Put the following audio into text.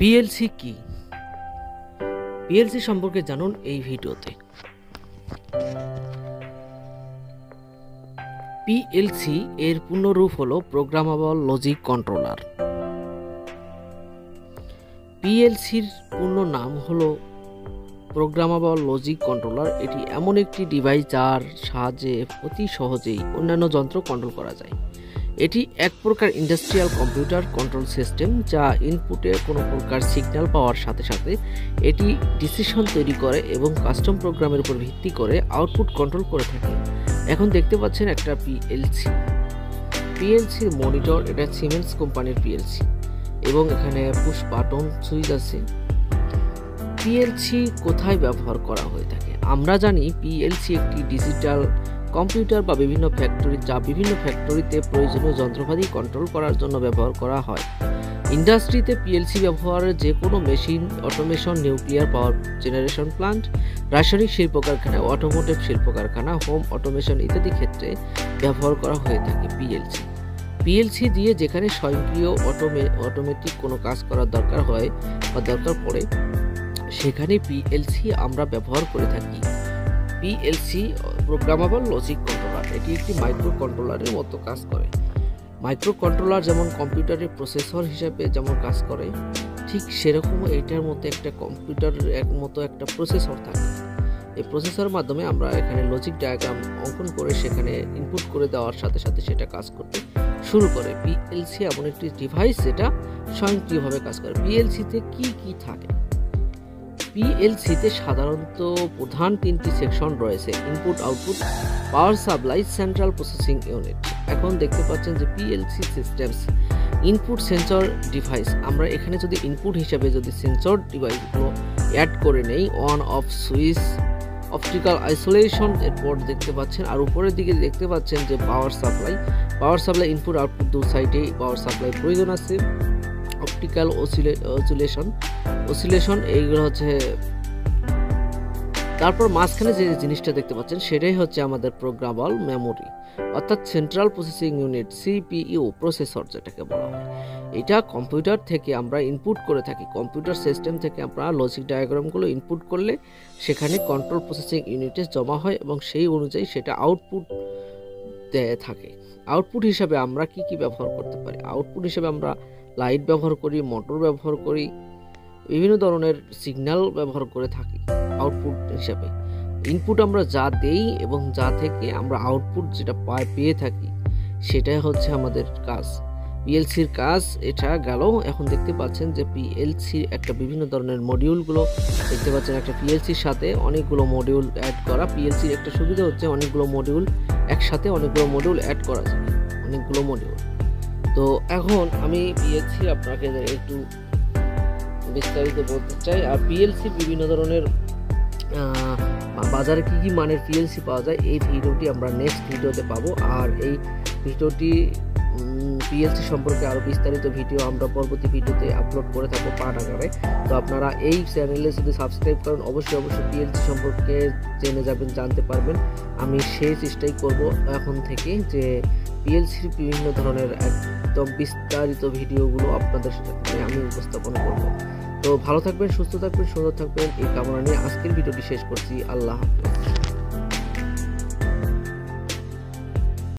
PLC কি? PLC সম্পর্কে জানুন এই ভিডিওতে। পিএলসি এর পূর্ণরূপ হলো প্রোগ্রামেবল লজিক কন্ট্রোলার। পিএলসির পূর্ণ নাম হলো প্রোগ্রামেবল লজিক কন্ট্রোলার। এটি এমন একটি ডিভাইস যার সাহায্যে অতি সহজেই অন্যান্য যন্ত্র কন্ট্রোল করা যায়। এটি এক প্রকার ইন্ডাস্ট্রিয়াল কম্পিউটার কন্ট্রোল সিস্টেম, যা ইনপুটে কোনো প্রকার সিগন্যাল পাওয়ার সাথে সাথে এটি ডিসিশন তৈরি করে এবং কাস্টম প্রোগ্রামের উপর ভিত্তি করে আউটপুট কন্ট্রোল করে থাকে। এখন দেখতে পাচ্ছেন একটা পিএলসির মনিটর, এটা সিমেন্স কোম্পানির পিএলসি এবং এখানে পুশ বাটন সুইচ আছে। পিএলসি কোথায় ব্যবহার করা হয়ে থাকে? আমরা জানি পিএলসি একটি ডিজিটাল কম্পিউটার বা বিভিন্ন ফ্যাক্টরিতে প্রয়োজনীয় যন্ত্রপাতি কন্ট্রোল করার জন্য ব্যবহার করা হয়। ইন্ডাস্ট্রিতে পিএলসি ব্যবহারের যে কোনো machine automation, nuclear power generation plant, রাসায়নিক শিল্প কারখানা, অটোমোটিভ শিল্প কারখানা, হোম অটোমেশন ইত্যাদি ক্ষেত্রে ব্যবহার করা হয়ে থাকে পিএলসি দিয়ে যেখানে স্বয়ংক্রিয় অটোমেটিক কোনো কাজ করার দরকার হয় বা দরকার পড়ে, সেখানে পিএলসি আমরা ব্যবহার করে থাকি। পিএলসি প্রোগ্রামেবল লজিক কন্ট্রোলার, এটি একটি মাইক্রো কন্ট্রোলারের মতো কাজ করে। মাইক্রো কন্ট্রোলার যেমন কম্পিউটারের প্রসেসর হিসেবে যেমন কাজ করে, ঠিক সেরকম এটার মতো একটা কম্পিউটারের মতো একটা প্রসেসর থাকে। এই প্রসেসরের মাধ্যমে আমরা এখানে লজিক ডায়াগ্রাম অঙ্কন করে সেখানে ইনপুট করে দেওয়ার সাথে সাথে সেটা কাজ করতে শুরু করে। পিএলসি এমন একটি ডিভাইস যেটা স্বয়ংক্রিয়ভাবে কাজ করে। পিএলসিতে কি কি থাকে? পিএলসিতে সাধারণত প্রধান তিনটি সেকশন রয়েছে: input, output, power supply, central processing unit. এখন দেখতে পাচ্ছেন যে PLC systems input sensor device. আমরা এখানে যদি ইনপুট হিসেবে যদি সেন্সর ডিভাইসগুলো অ্যাড করে নেই, on off switch, optical isolation, এরপর দেখতে পাচ্ছেন আর উপরের দিকে দেখতে পাচ্ছেন যে পাওয়ার সাপ্লাই ইনপুট আউটপুট দু সাইডে পাওয়ার সাপ্লাই প্রয়োজন আছে। অপটিক্যাল অসিলেশন এইগুলো হচ্ছে। তারপর মাঝখানে যে জিনিসটা দেখতে পাচ্ছেন সেটাই হচ্ছে আমাদের প্রোগ্রামেবল মেমোরি, অর্থাৎ central processing unit, CPU, processor যেটাকে বলা হয়। এটা কম্পিউটার থেকে আমরা ইনপুট করে থাকি। কম্পিউটার সিস্টেম থেকে আমরা লজিক ডায়াগ্রামগুলো ইনপুট করলে সেখানে কন্ট্রোল প্রসেসিং ইউনিটে জমা হয় এবং সেই অনুযায়ী সেটা আউটপুট দেয় থাকে। আউটপুট হিসাবে আমরা কি কি ব্যবহার করতে পারি? আউটপুট হিসাবে আমরা লাইট ব্যবহার করি, মোটর ব্যবহার করি, বিভিন্ন ধরনের সিগন্যাল ব্যবহার করে থাকি আউটপুট হিসাবে। ইনপুট আমরা যা দেই এবং যা থেকে আমরা আউটপুট যেটা পেয়ে থাকি, সেটাই হচ্ছে আমাদের কাজ, পিএলসির কাজ। এটা গেল। এখন দেখতে পাচ্ছেন যে পিএলসির একটা বিভিন্ন ধরনের মডিউলগুলো দেখতে পাচ্ছেন। একটা পিএলসির সাথে অনেকগুলো মডিউল অ্যাড করা। পিএলসির একটা সুবিধা হচ্ছে অনেকগুলো মডিউল একসাথে অ্যাড করা যায়, অনেকগুলো মডিউল। তো এখন আমি পিএলসি আপনাকে একটু বিস্তারিত বলতে চাই। আর পিএলসি বিভিন্ন ধরনের বাজারে কি কি মানের পিএলসি পাওয়া যায়, এই ভিডিওটি আমরা নেক্সট ভিডিওতে পাবো। আর এই ভিডিওটি পিএলসি সম্পর্কে আরও বিস্তারিত ভিডিও আমরা পরবর্তী ভিডিওতে আপলোড করে থাকবো পার্ট আকারে। তো আপনারা এই চ্যানেলে যদি সাবস্ক্রাইব করেন অবশ্যই পিএলসি সম্পর্কে জেনে যাবেন, জানতে পারবেন। আমি সেই চেষ্টাই করব এখন থেকে যে পিএলসির বিভিন্ন ধরনের একদম বিস্তারিত ভিডিওগুলো আপনাদের সাথে আমি উপস্থাপন করব। তো ভালো থাকবেন, সুস্থ থাকবেন, সুন্দর থাকবেন এই কামনা নিয়ে আজকের ভিডিওটি শেষ করছি। আল্লাহ হাফেজ।